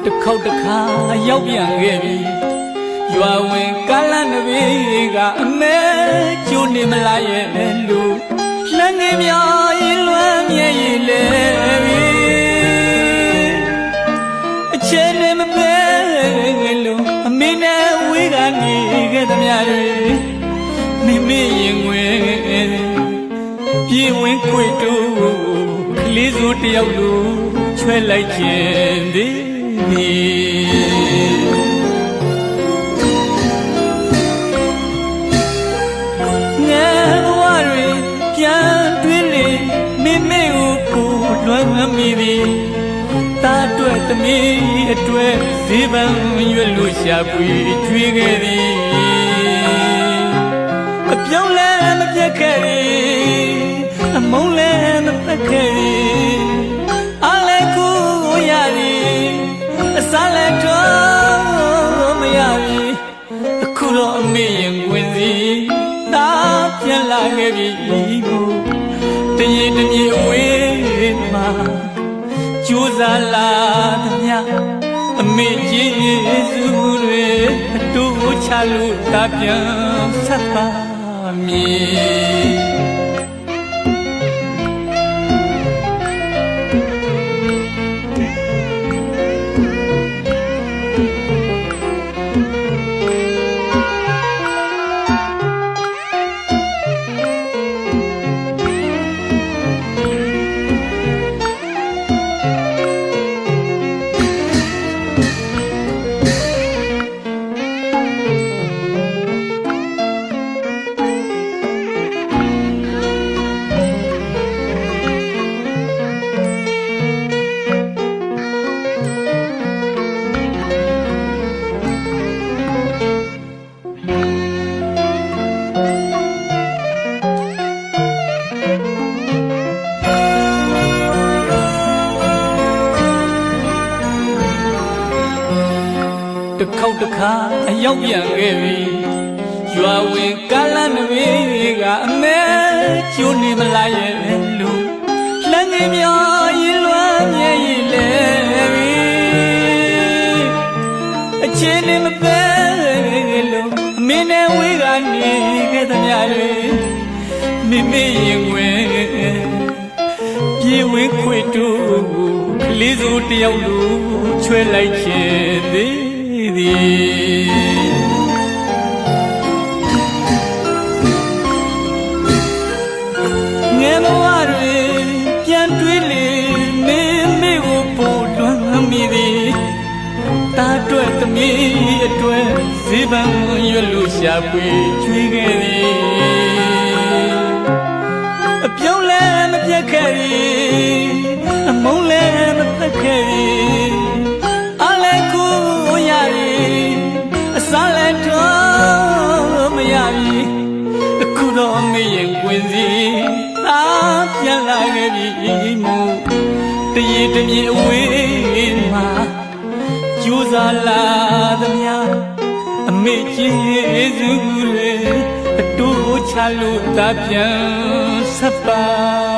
တစ်ခေါက်တစ်ခါရောက်ပြန်ခဲ့ပြီရွာဝင်ကားလမ်းတစ်ပေကအမဲကျိုးနေမလားရဲ့လူလမ်းငယ်များရင်လွမ်းမြဲရည်လေပြီအချင်းနဲ့မပဲလို့အမေနဲ့ဝေးကနေခဲ့သမျှတွေမိမိရင်ဝင်ပြေဝင်ခွေတူကလေးစုတယောက်လူချွဲလိုက်ခြင်းသည်ငယ်ဘဝတွေပြန်တွင်းလေမိမိကိုလွမ်းမိသည်တာအတွက်သမီးအတွက်ဈေးပန်းရွက်လို့ရှာပွေကျွေးခဲ့သည်အပြောင်းလဲမပြတ်ခဲ့သည်အမုန်းလဲမဖက်ခဲ့သည်အားလဲကိုရသည်အစားလဲတော့မရပြီအခုတော့အမေရင်ဝင်စီတာပြန်လာခဲ့ပြီကိုတရင်တမြေအဝေးမှာကြိုးစားလာသမျှအမေကြီးစုတွေအတူချလို့တာပြန်ဆက်ပါမည်တစ်ခေါက်တစ်ခါအရောက်ပြန်ခဲ့ပြီရွာဝင်ကားလမ်းတစ်ပေကအမဲကျိုးနေမလားရဲ့လူလမ်းငယ်များရင်လွမ်းမြဲရည်လေပြီအချင်းနဲ့မပဲလို့အမင်းနဲ့ဝေးကနေခဲ့သမျှတွေမိမိရင်ဝင်ပြေဝင်ခွေတူကလေးစုတယောက်လူချွဲလိုက်ခြင်းသည်ငယ်ဘဝတွေပြန်တွေးလေမေမေကိုပို့လွမ်းမိသည်တာအတွက်သမီးအတွက်ဈေးပန်းရွက်လို့ရှာပွေကျွေးခဲ့သည်အပြုံးလဲမပြတ်ခဲ့သည်အမုန်းလဲမသက်ခဲ့သည်အားလဲကိုရသည်အစားလဲတော့မရပြီအခုတော့အမေရင်ဝင်စီသာပြန်လာခဲ့ပြီမို့တရေတမြေအဝေးမှာကြိုးစားလာသမျှအမေကျေးဇူးတွေအတူချလို့တာပြန်ဆက်ပါ